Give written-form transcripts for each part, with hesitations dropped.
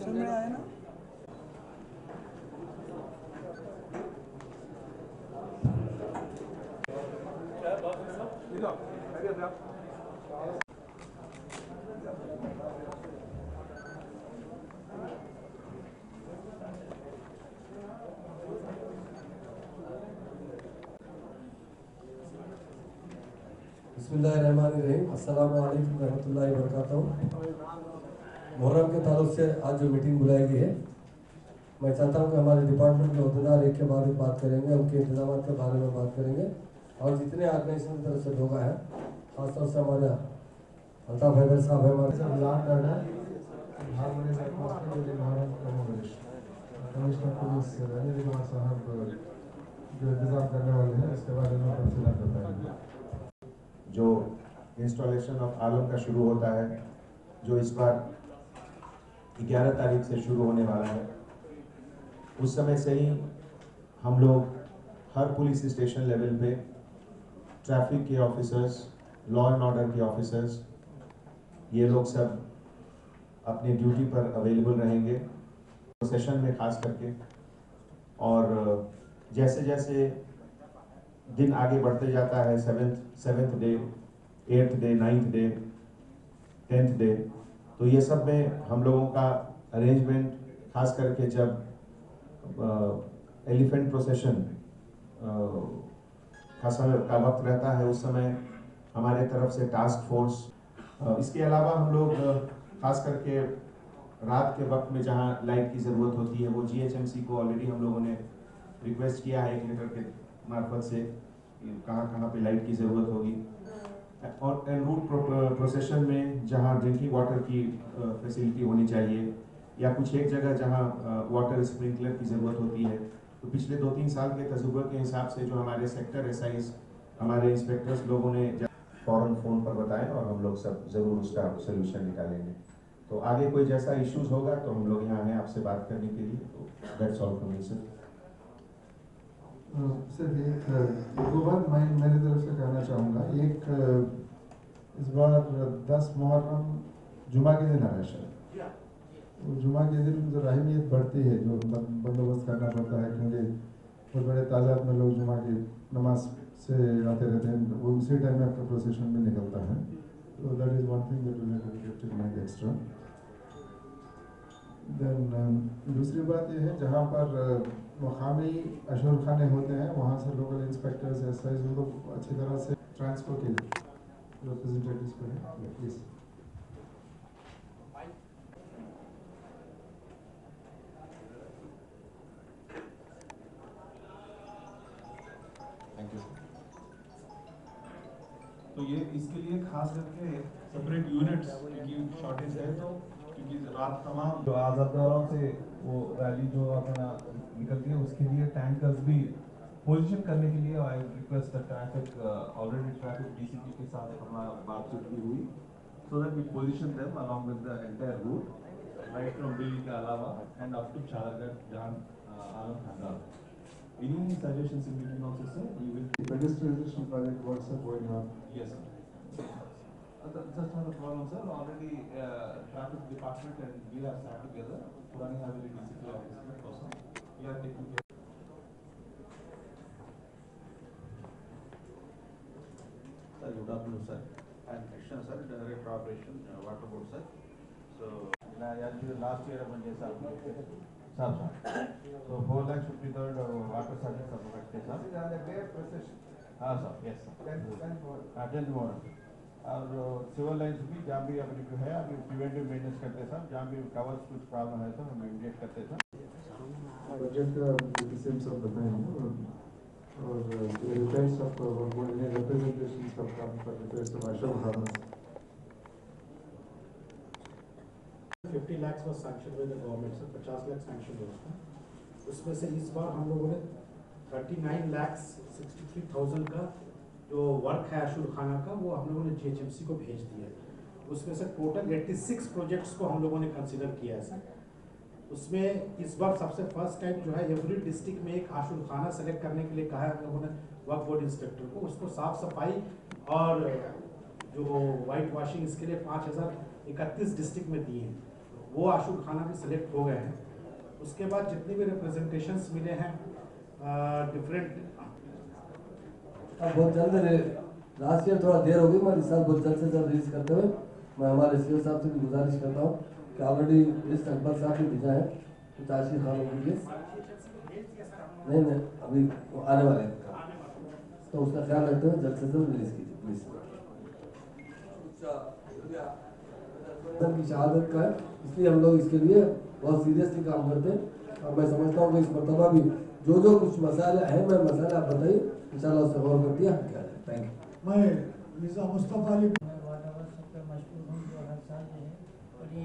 में आया ना। बिस्मिल्लाहिर्रहमानिर्रहीम, अस्सलाम वालेकुम रहमतुल्लाहि व बरकातहू। मुहर्रम के ताल्लुक से आज जो मीटिंग बुलाई गई है, मैं चाहता हूँ कि हमारे डिपार्टमेंट के अहदेदार एक के बाद एक बात करेंगे, उनके इंतजाम के बारे में बात करेंगे और जितने ऑर्गेनाइजेशन की तरफ से लोग आए हैं, खासतौर से हमारे अल्ताफ हैदर साहब है, हमारे कमिश्नर पुलिस रंजन कुमार साहब जो इंतजाम करने वाले हैं इसके बारे में तफसीलात बताएंगे। जो इंस्टॉलेशन ऑफ आलम का शुरू होता है, जो इस बार 11 तारीख से शुरू होने वाला है, उस समय से ही हम लोग हर पुलिस स्टेशन लेवल पे ट्रैफिक के ऑफिसर्स, लॉ एंड ऑर्डर के ऑफिसर्स, ये लोग सब अपने ड्यूटी पर अवेलेबल रहेंगे सेशन में खास करके। और जैसे जैसे दिन आगे बढ़ते जाता है, seventh day, 8th day, 9th day, 10th day, तो ये सब में हम लोगों का अरेंजमेंट खास करके जब एलिफेंट प्रोसेशन का वक्त रहता है, उस समय हमारे तरफ से टास्क फोर्स, इसके अलावा हम लोग खास करके रात के वक्त में जहाँ लाइट की ज़रूरत होती है, वो GHMC को ऑलरेडी हम लोगों ने रिक्वेस्ट किया है एक लेटर के मार्फत से कहाँ कहाँ पे लाइट की ज़रूरत होगी। और एन रूट प्रोसेशन में जहाँ ड्रिंकिंग वाटर की फैसिलिटी होनी चाहिए या कुछ एक जगह जहाँ वाटर स्प्रिंकलर की ज़रूरत होती है, तो पिछले 2-3 साल के तजुर्बे के हिसाब से जो हमारे सेक्टर SIs, हमारे इंस्पेक्टर्स लोगों ने फ़ौरन फ़ोन पर बताएं और हम लोग सब ज़रूर उसका सोल्यूशन निकालेंगे। तो आगे कोई जैसा इश्यूज होगा तो हम लोग यहाँ हैं आपसे बात करने के लिए। तो that's all from me sir. Sir एक दो बात मैं मेरी तरफ से कहना चाहूँगा। एक, इस बार 10 मुहर्रम जुमा के दिन आया शायद, तो जुमा के दिन जो रहमियत बढ़ती है, जो बंदोबस्त करना पड़ता है, क्योंकि बहुत बड़े तादाद में लोग जुमा की नमाज से आते रहते हैं, वो उसी टाइम में आपका प्रोसेशन में निकलता है। तो that is one thing that will have to keep in mind extra. Then दूसरी बात यह है, जहाँ पर मकामी अशूर खाने होते हैं, वहाँ से लोकल इंस्पेक्टर्स SIs वो लोग अच्छी तरह से ट्रांसफर के रिप्रेजेंटेटिव्स करें प्लीज़। Thank you. तो ये इसके लिए खास करके सेपरेट यूनिट्स की शॉर्टेज है, तो क्योंकि रात तमाम जो आज़ादारों से वो रैली जो अपना निकलती है, उसके लिए टैंकर्स भी पोजीशन करने के लिए I request the traffic, already traffic DCP के साथ हमारा बातचीत की हुई, so that we position them along with the entire route right from Delhi के अलावा एंड अप टू चारगढ़, जहां आलम खंडार। Any suggestions in between also, sir? We will. Pedestrianization project works are going on. Yes, sir. Just not a problem, sir. Already traffic department and we are sat together. Purani Haveli DCP office also. We are taking care. Sir, good afternoon, sir. I'm Krishna, sir, Director Operation, Water Board, sir. So, last year, sir. So 4,50,000 water service sir. On the day of procession. Sir, yes, sir. 10th morning. और civil lines भी जहाँ भी अपनी जो है अभी preventive maintenance करते हैं सर, जहाँ भी कवर्स कुछ प्रॉब्लम है तो हम इमीडिएट करते हैं सर। बजट का डिफिसिट सब बताएंगे और रिटर्न्स ऑफ रिप्रेजेंटेशन सब काम पर रिटर्न्स ऑफ आशा उठाना। 50 lakhs was sanctioned by the government, sir. 50 lakh sanction हुआ था, उसमें से इस बार हम लोगों ने 39,63,000 का जो वर्क है अशूर खाना का, वो हम लोगों ने GHMC को भेज दिया है। उसमें से टोटल 86 प्रोजेक्ट्स को हम लोगों ने कंसिडर किया है सर। उसमें इस बार सबसे फर्स्ट टाइम जो है एवरी डिस्ट्रिक्ट में एक आशुल खाना सेलेक्ट करने के लिए कहा है हम लोगों ने वक्फ बोर्ड इंस्पेक्टर को। उसको साफ सफाई और जो वाइट वॉशिंग इसके लिए 5031 डिस्ट्रिक्ट में दिए हैं, वो आशुल खाना भी सिलेक्ट हो गए हैं। उसके बाद जितने भी रिप्रेजेंटेशंस मिले हैं डिफरेंट, अब बहुत जल्द लास्ट ईयर थोड़ा देर हो गई, मैं इस साल बहुत जल्द से जल्द रिलीज करते हुए मैं हमारे सीओ साहब से भी गुजारिश करता हूँ कि ऑलरेडी लिस्ट अकबर साहब ने भेजा है 85 खानों के लिए। नहीं अभी आने वाले हैं, तो उसका ख्याल रखते हुए जल्द से जल्द रिलीज कीजिए प्लीज। की शहादत का है, इसलिए हम लोग इसके लिए बहुत सीरियसली काम करते हैं। और मैं समझता हूँ कि इस मरतबा भी जो कुछ मसाले हैं मैं मसाले आप बताइए, इंशाल्लाह उससे गौर करती है। Thank you. मैं मिर्जा मुस्तफ़ा अली मशहूर हूँ जो हर साल जो है बड़ी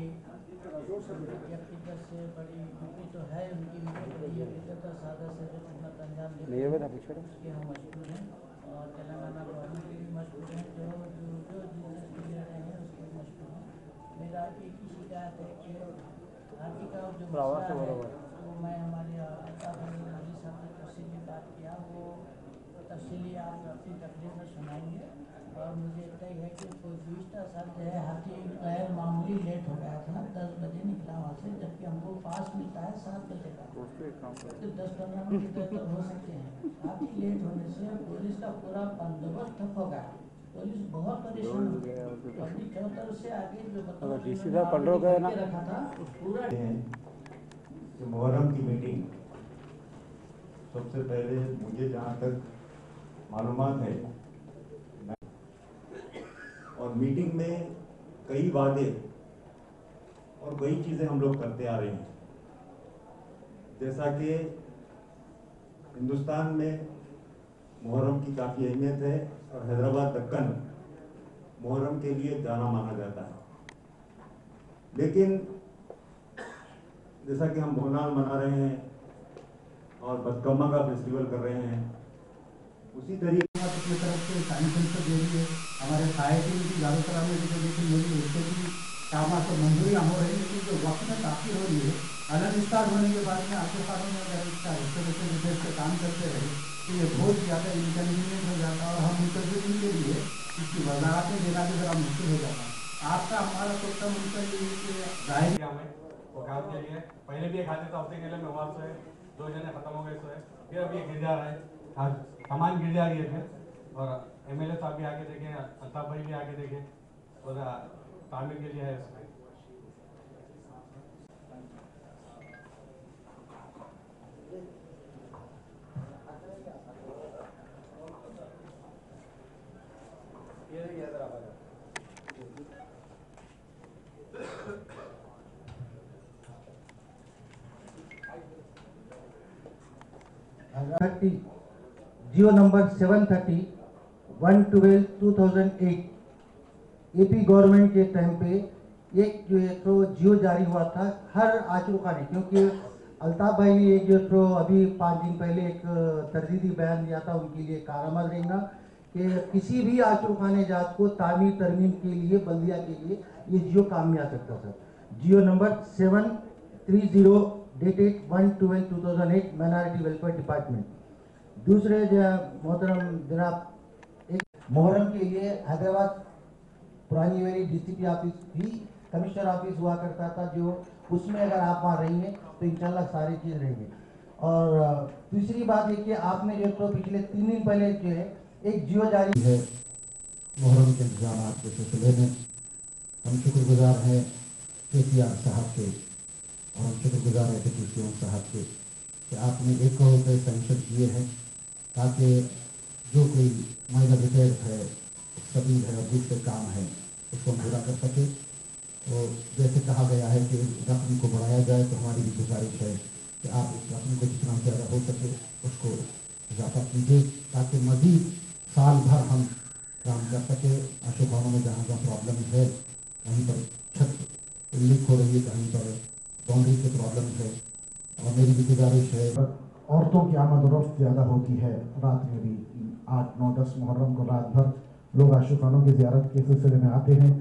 अकीदत से बड़ी ड्यूटी तो है उनकी बड़ी अकीदत और सादा से जो खिदमत अंजाम देते हैं उसके हम मशहूर हैं। और तेलंगाना गवर्नमेंट के भी मशहूर हैं, जो बिजनेस के लिए रहे हैं उसके मशहूर हैं। मेरा एक ही शिकायत है कि हाथी का जो मसला है वो मैं हमारे अल्ताफ अली हाजी साहब ने तफसीली बात किया, वो तफसीली आप अपनी तकरीर में सुनाएंगे। और मुझे तय है कि गुज़िश्ता साल जो है हाथी गैर मामूली लेट हो गया था, 10 बजे निकला वहाँ से, जबकि हमको पास मिलता है 7 बजे का, तो 10-15 मिनट तो हो सकते हैं। हाथी लेट होने से पुलिस का पूरा बंदोबस्त ठप हो गया, पुलिस बहुत परेशान हो गई। अपनी चौतर से आगे जो रखा था पूरा मुहर्रम की मीटिंग, सबसे पहले मुझे जहाँ तक मालूमात है और मीटिंग में कई वादे और कई चीज़ें हम लोग करते आ रहे हैं, जैसा कि हिंदुस्तान में मुहर्रम की काफ़ी अहमियत है और हैदराबाद दक्कन मुहर्रम के लिए जाना माना जाता है। लेकिन जैसा कि हम बोनाल मना रहे हैं और बदकम्मा का फेस्टिवल कर रहे हैं, उसी तरीके अपनी तरफ से सैंक्शन तो दे रही है, हमारे साहित्य की जारी कराने की जो लेकिन मेरी उससे भी काम तो मंजूरियाँ हो रही है, लेकिन जो वक्त में ताख़ीर हो रही है अलग स्टार्ट होने के बाद में आपके कानून में अगर इसका इस तरह से काम करते रहे तो ये बहुत ज़्यादा इनकन्वीनियंट हो जाता है और हम मुंतजरीन के लिए इसकी वजाहतें देना भी ज़रा मुश्किल हो जाता है। आपका हमारा तो कम जाहिर वो काम के लिए पहले भी एक हादसे हफ्ते के लिए में हुआ है, 2 जने खत्म हो गए, फिर अभी गिर जा रहा है, आज सामान गिर जा रही है फिर। और एमएलए साहब भी आके देखे, अल्ताफ भाई भी आके देखे और तामीर के लिए है इसमें। जियो नंबर 730 1/12/2008 एपी गवर्नमेंट के टाइम पे एक जो है तो जियो जारी हुआ था हर आचुका ने, क्योंकि अल्ताफ भाई ने एक जो तो अभी 5 दिन पहले एक तरजीही बयान दिया था उनके लिए कारामद रहेगा कि किसी भी आचुखाने जात को तामीर तरमीम के लिए बल्दिया के लिए ये जियो काम में आ सकता था। GO number 730 dated 1/12/2008 minority welfare department. दूसरे मोहतरम जनाब एक मुहर्रम के लिए हैदराबाद पुरानी वेरी डीसीपी ऑफिस भी कमिश्नर ऑफिस हुआ करता था, जो उसमें अगर आप वहाँ रहेंगे तो इंशाल्लाह सारी चीज़ रहेंगी। और तीसरी बात है कि आपने जो तो पिछले 3 दिन पहले जो है एक जियो जारी है मुहर्रम के इंतजाम के सिलसिले में। हम शुक्रगुजार हैं KCR साहब के और हम शुक्रगुजार हैं DCM साहब के कि आपने 1 करोड़ रुपये सेंक्शन किए हैं ताकि जो कोई महिला विधेयक है, सभी है और दूसरे काम है उसको हम पूरा कर सके। तो जैसे कहा गया है कि रकम को बढ़ाया जाए, तो हमारी भी गुजारिश है कि आप इस रकम को जितना ज़्यादा हो सके उसको इजाफा कीजिए ताकि मज़ीद साल भर हम काम कर सके। आशुखानों में जहाँ जहाँ प्रॉब्लम है, कहीं पर छत लीक हो रही है, कहीं पर बाउंड्री के प्रॉब्लम है, और मेरी भी गुजारिश है औरतों की आमद रफ्त ज़्यादा होती है। रात में भी 8, 9, 10 मुहर्रम को रात भर लोग आशुखानों की ज़ियारत के सिलसिले में आते हैं।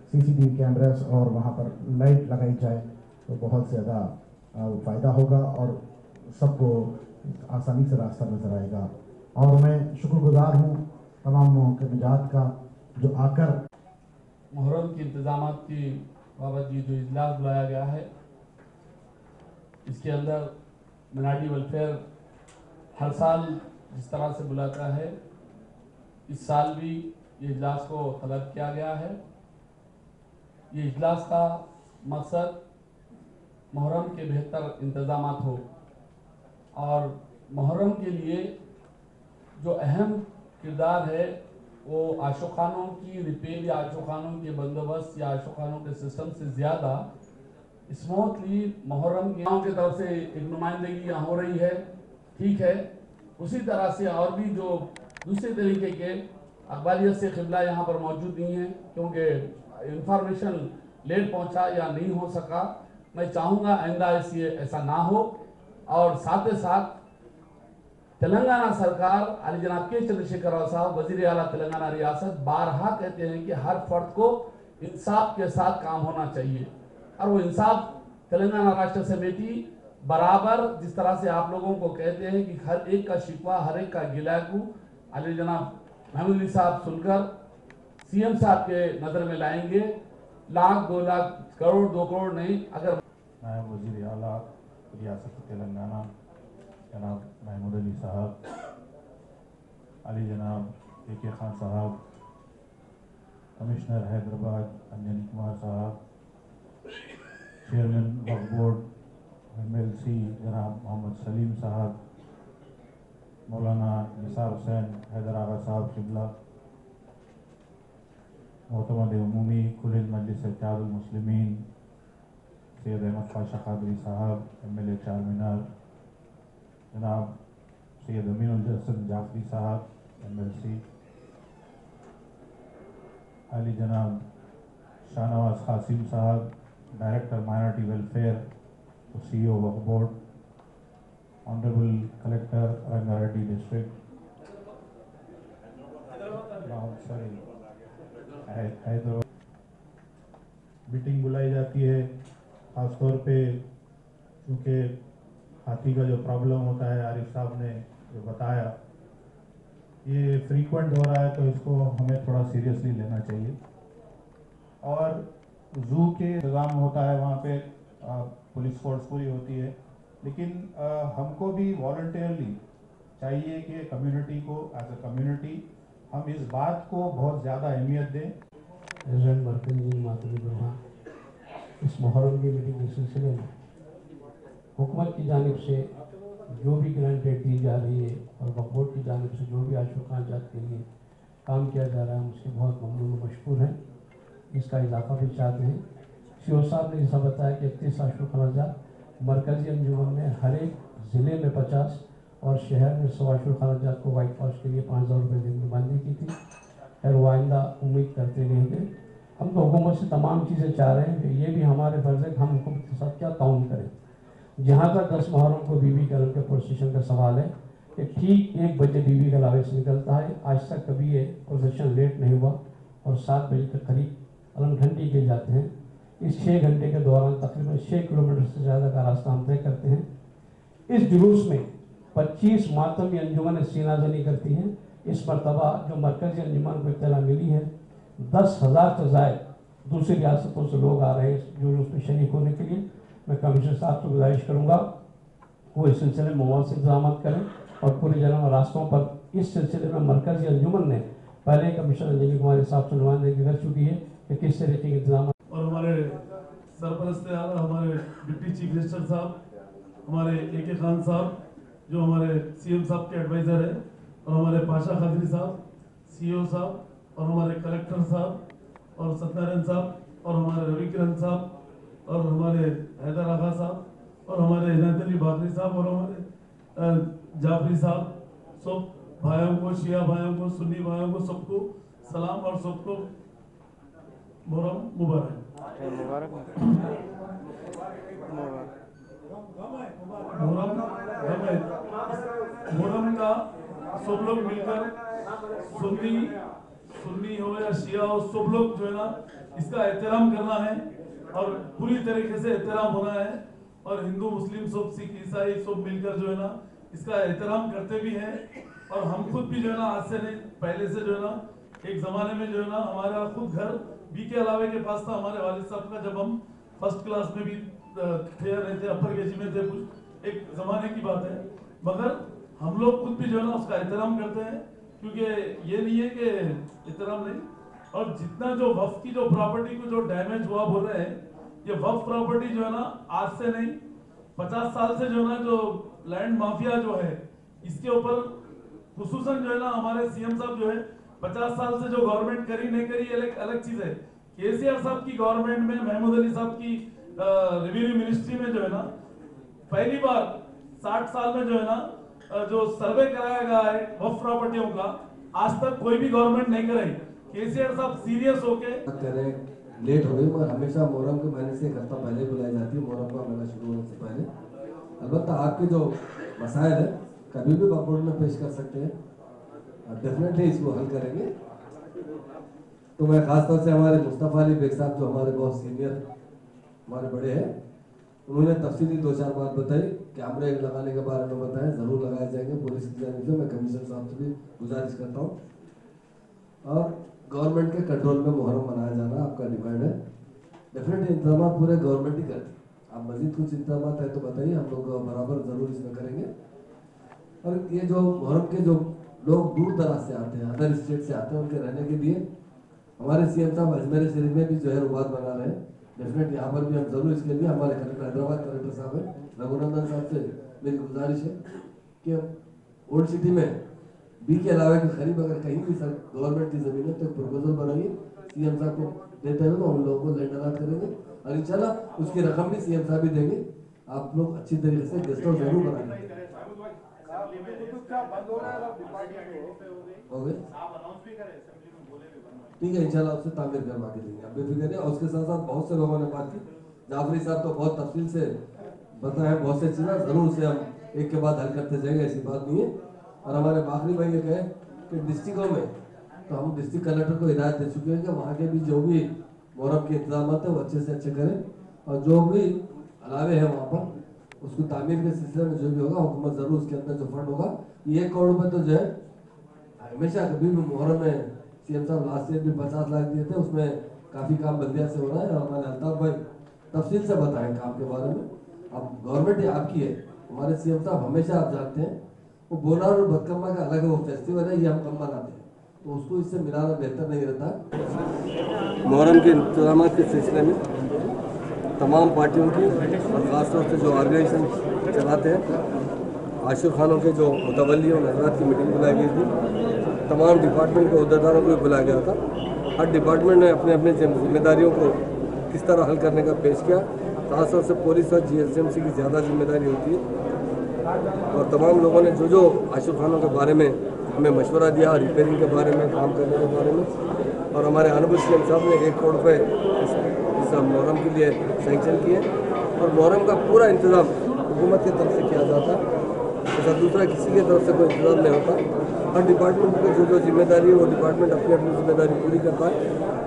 CCTV कैमरास और वहाँ पर लाइट लगाई जाए तो बहुत ज़्यादा फ़ायदा होगा और सबको आसानी से रास्ता नज़र आएगा। और मैं शुक्रगुजार हूँ तमाम कमिजात का जो आकर मुहर्रम के इंतजाम की बाबत ये जो इजलास बुलाया गया है, इसके अंदर मिनाटी वेलफेयर हर साल जिस तरह से बुलाता है, इस साल भी ये इजलास को तलब किया गया है। ये इजलास का मकसद मुहर्रम के बेहतर इंतजाम हो और मुहर्रम के लिए जो अहम किरदार है वो आशुखानों की रिपेयर या आशुखानों के बंदोबस्त या आशुखानों के सिस्टम से ज़्यादा स्मूथली मुहर्रम की तरफ से एक नुमाइंदगी यहाँ हो रही है, ठीक है। उसी तरह से और भी जो दूसरे तरीके के अखबारियत से क़िबला यहाँ पर मौजूद नहीं है क्योंकि इंफॉर्मेशन लेट पहुँचा या नहीं हो सका। मैं चाहूँगा आइंदा ऐसा ना हो। और साथ ही साथ तेलंगाना सरकार अली जनाब के चंद्रशेखर राव साहब वज़ीर आला तेलंगाना रियासत बारहा कहते हैं कि हर फर्द को इंसाफ के साथ काम होना चाहिए और वो इंसाफ तेलंगाना राष्ट्र समिति बराबर जिस तरह से आप लोगों को कहते हैं कि हर एक का शिकवा हर एक का गिला को अली जनाब महमूद अली साहब सुनकर सीएम साहब के नज़र में लाएंगे। लाख 2 लाख करोड़ 2 करोड़ नहीं, अगर नायब वज़ीर आला रियासत तेलंगाना जनाब महमूद अली साहब, अली जनाब AK खान साहब, कमिश्नर हैदराबाद अंजनी कुमार साहब, चेयरमैन वक्फ बोर्ड MLC जनाब मोहम्मद सलीम साहब, मौलाना निसार हुसैन हैदर आगा साहब क़िबला, मोहतमद उमूमी कुल मजलिस इत्तेहादुल मुस्लिमीन सैयद अहमद पाशा कादरी साहब MLA चारमीनार, जनाब सैयद अमीनुल हसन जाफरी साहब MLC, अली जनाब शाहनवाज कासिम साहब director minority welfare CEO Waqf board, honourable collector Rangareddy district, Hyderabad meeting बुलाई जाती है ख़ासतौर पे क्योंकि हाथी का जो प्रॉब्लम होता है आरिफ साहब ने जो बताया ये फ्रीक्वेंट हो रहा है तो इसको हमें थोड़ा सीरियसली लेना चाहिए। और जू के इंतज़ाम होता है वहाँ पे पुलिस फोर्स पूरी होती है, लेकिन हमको भी वॉलंटियरली चाहिए कि कम्युनिटी को एज अ कम्युनिटी हम इस बात को बहुत ज़्यादा अहमियत दें। प्रेसिडेंट मरकजी मातुल्लाह इस मुहर्रम की मीटिंग के सिलसिले में हुकूमत की जानिब से जो भी ग्रांटेड दी जा रही है और वक्फ बोर्ड की जानिब से जो भी आशुकाजात के लिए काम किया जा रहा है हम उसके बहुत ममनून व मशकूर हैं। इसका इजाफा भी चाहते हैं। CO साहब ने ऐसा बताया कि 31 आशुकाजात मरकज़ी अंजुमन में हर एक ज़िले में 50 और शहर में 100 आशुकाजात को वाइट वॉश के लिए 5000 रुपये की नुमाइंदगी की थी और वो आइंदा उम्मीद करते रहेंगे। हम तो हुकूमत से तमाम चीज़ें चाह रहे हैं कि ये भी हमारे फर्ज है कि हम हुकूमत के साथ क्या ताउन करें। जहाँ तक 10 मुहर्रम को बीबी कलम के प्रोसेशन का सवाल है कि ठीक 1 बजे बीबी का लावेश निकलता है, आज तक कभी ये प्रोसेशन लेट नहीं हुआ और 7 बजे के करीब अलम घंटी के जाते हैं। इस 6 घंटे के दौरान तकरीबन 6 किलोमीटर से ज़्यादा का रास्ता हम तय करते हैं। इस जुलूस में 25 मातमी अंजुमन सीनाजनी करती हैं। इस मरतबा जो मरकज़ी अंजुमन को इत्तला मिली है 10,000 से ज़ायद दूसरी रियासतों से लोग आ रहे हैं इस जुलूस में शरीक होने के लिए। मैं कमिश्नर साहब से गुजारिश करूँगा वो इस सिलसिले में मुआवज़ इंतजाम करें और पूरे जगह रास्तों पर इस सिलसिले में मरकज़ी अंजुमन ने पहले कमिश्नर अंजनी कुमार साहब से नुमाइंदगी कर चुकी है कि किस तरीके के इंतजाम। और हमारे सरपरस्त आला हमारे डिप्टी चीफ मिनिस्टर साहब, हमारे AK खान साहब जो हमारे CM साहब के एडवाइज़र हैं, और हमारे पाशा कादरी साहब CO साहब, और हमारे कलेक्टर साहब और सत्यनारायण साहब, और हमारे रवि किरण साहब, और हमारे हैदर आगा साहब, और हमारे इनायत अली बाकरी साहब, और हमारे जाफरी साहब, सब भाइयों को, शिया भाइयों को, सुन्नी भाइयों को सबको सलाम और सबको मुहर्रम मुबारक। मुहर्रम का सब लोग मिलकर सुन्नी हो या शिया हो सब लोग जो है ना इसका एहतराम करना है और पूरी तरीके से एहतराम होना है। और हिंदू मुस्लिम सब सिख ईसाई सब मिलकर जो है ना इसका एहतराम करते भी हैं। और हम खुद भी जो है ना आज से नहीं पहले से जो है ना एक जमाने में जो है ना हमारा खुद घर BK अलावे के पास था हमारे वालिद साहब का, जब हम फर्स्ट क्लास में भी थे नहीं थे, अपर KG में थे, कुछ एक जमाने की बात है। मगर हम लोग खुद भी जो है ना उसका एहतराम करते हैं, क्योंकि ये नहीं है कि एहतराम नहीं। और जितना जो वक्फ की जो प्रॉपर्टी को जो डैमेज हुआ बोल रहे हैं, ये वक्फ प्रॉपर्टी जो है ना आज से नहीं 50 साल से जो है ना जो लैंड माफिया जो है इसके ऊपर खुसूसन जो है ना हमारे CM साहब जो है 50 साल से जो गवर्नमेंट करी नहीं करी एक अलग चीज है। KCR साहब की गवर्नमेंट में महमूद अली साहब की रेवेन्यू मिनिस्ट्री में जो है ना पहली बार 60 साल में जो है ना जो सर्वे कराया गया है वक्फ प्रॉपर्टियों का, आज तक कोई भी गवर्नमेंट नहीं कराई। KCR साहब सीरियस होके लेट हो गई, मगर हमेशा मुहर्रम के महीने से एक हफ्ता पहले बुलाई जाती है, मुहर्रम का महीना शुरू होने से पहले। अलबत्ता आपके जो मसाइल है कभी भी वक्फ बोर्ड में पेश कर सकते हैं, डेफिनेटली इसको हल करेंगे। तो मैं खासतौर से हमारे मुस्तफ़ा अली बेग साहब जो हमारे बहुत सीनियर हमारे बड़े हैं, उन्होंने तफसीली 2-4 बात बताई, कैमरे लगाने के बारे में बताया, ज़रूर लगाए जाएंगे पुलिस की जानिब से। मैं कमिश्नर साहब से भी गुजारिश करता हूँ। और गवर्नमेंट के कंट्रोल में मुहर्रम मनाया जाना आपका डिमांड है, डेफिनेटली इंतजाम पूरे गवर्नमेंट ही करें। आप मजीद कुछ इंतजाम है तो बताइए, हम लोग बराबर ज़रूर इसमें करेंगे। और ये जो मुहर्रम के जो लोग दूर दराज से आते हैं, अदर स्टेट से आते हैं, उनके रहने के लिए हमारे CM साहब अजमेर शरीफ में भी जो है रुबात बना रहे हैं। डेफिनेट यहाँ पर भी हम जरूर इसके लिए हमारे कलेक्टर हैदराबाद कलेक्टर साहब है रघुनंदन साहब से मेरी गुजारिश है कि ओल्ड सिटी में BK अलावे के करीब अगर कहीं भी सर गवर्नमेंट की जमीन है तो प्रपोजल बनाइए, CM साहब को देते हैं तो हम लोगों को लैंड अलाट करेंगे और इंशाल्लाह उसकी रकम भी CM साहब ही देंगे। आप लोग अच्छी तरीके से गेस्ट हाउस जरूर बनाएंगे। हो गए ठीक है, इंशाल्लाह उससे तामीर करवा के देंगे, आप बेफिक्र है। और उसके साथ साथ बहुत से लोगों ने बात की, जाफरी साहब तो बहुत तफसील से बताया बहुत से चीज़ें, जरूर उसे हम एक के बाद हल करते जाएंगे, ऐसी बात नहीं है। और हमारे बाखरी भाई ये कहे कि डिस्ट्रिक्टों में तो हम डिस्ट्रिक्ट कलेक्टर को हिदायत दे चुके हैं कि वहाँ के भी जो भी मुहर्रम के इंतजाम है वो अच्छे से अच्छे करें, और जो भी अलावे है वहाँ पर उसको तामीर के सिलसिले में जो भी होगा हुकूमत ज़रूर उसके अंदर जो फंड होगा, ये 1 करोड़ रुपये तो जो है हमेशा कभी भी मुहर्रम में CM साहब लास्ट ईयर भी 50 लाख दिए थे, उसमें काफ़ी काम बल्दिया से हो रहा है। और हमारे अल्ताफ भाई तफसील से बताएं काम के बारे में। अब गवर्नमेंट आपकी है, हमारे CM साहब हमेशा आप जानते हैं वो बोनार और बदकम्मा का अलग वो फेस्टिवल है, ये हम कम मनाते हैं, तो उसको इससे मिलाना बेहतर नहीं रहता। मुहर्रम के इंतजाम के सिलसिले में तमाम पार्टियों की और ख़ासतौर से जो ऑर्गेनाइजेशन चलाते हैं, आशिर खानों के जो मुतवल्ली और हजरात की मीटिंग बुलाई गई थी, तमाम डिपार्टमेंट के अहदेदारों को भी बुलाया गया था। हर डिपार्टमेंट ने अपने अपने जिम्मेदारियों को किस तरह हल करने का पेश किया। खासतौर से पुलिस और GSMC की ज़्यादा जिम्मेदारी होती है, और तमाम लोगों ने जो आशिर खानों के बारे में हमें मशवरा दिया, रिपेयरिंग के बारे में, काम करने के बारे में। और हमारे ऑनरेबल CM साहब ने 1 करोड़ रुपये इस मुहर्रम के लिए सैंक्शन किए, और मुहर्रम का पूरा इंतज़ाम हुकूमत की तरफ से किया जाता है, ऐसा दूसरा किसी की तरफ से कोई इंतजाम नहीं होता। हर डिपार्टमेंट की जो जिम्मेदारी है वो डिपार्टमेंट अपनी अपनी जिम्मेदारी पूरी करता है।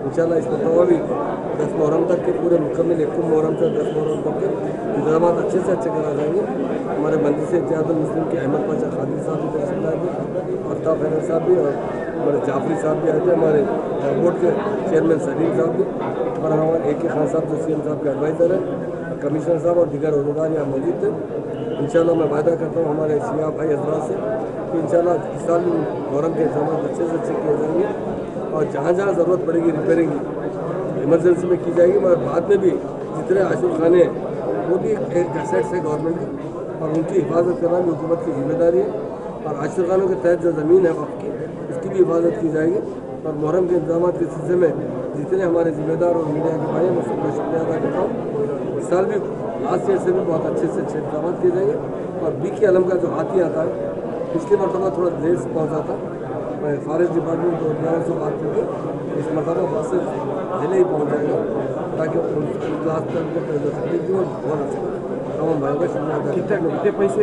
इंशाल्लाह इस मरतबा भी 10 मुहर्रम तक के पूरे मुकम्मल 1 मुहर्रम से 10 मुहर्रम तक के इंतजाम अच्छे से अच्छे करा जाएंगे। हमारे मंदिर से इत्तेहादुल मुस्लिम के अहमद पाशा खादिर साहब भी तशरीफ लाए थे, और अल्ताफ हैदर साहब भी, और हमारे जाफरी साहब भी आए थे, हमारे एयरपोर्ट के चेयरमैन सलीम साहब भी, और हमारे AK खान साहब जो CM साहब के एडवाइज़र हैं, कमिश्नर साहब और दीगर उहदेदार यहाँ मौजूद थे। इंशाल्लाह मैं वायदा करता हूँ हमारे सियाह भाई हजरात से कि इंशाल्लाह इस साल मुहर्रम के इंतजाम अच्छे से अच्छे किए जाएंगे, और जहाँ जहाँ ज़रूरत पड़ेगी रिपेयरिंग इमरजेंसी में की जाएगी, मगर बाद में भी जितने आशिर खाने हैं वो भी एक एसेट्स है गवर्नमेंट की, और उनकी हिफाजत करना भी हुकूमत की जिम्मेदारी है। और आशिर खानों के तहत जो ज़मीन है वक्त की, उसकी भी हिफाजत की जाएगी। और मुहर्रम के इंतजाम के सिलसिले में जितने हमारे जिम्मेदार और मीडिया के भाई हैं, मैं सबका शुक्रिया अदा करता हूँ। इस साल भी लास्ट ईयर से भी बहुत अच्छे से अच्छे इंतजाम किए जाएंगे। और BK अलम का जो हाथी आता है, पिछली मरतबा थोड़ा देर से पहुँचा था, मैं फॉरेस्ट डिपार्टमेंट को से बात करके इस मरतबा बहुत से ज़िले ही पहुँच जाएगा, ताकि क्लास तक बहुत अच्छा तमाम भाइयों का शुक्रिया अदा। कितने पैसे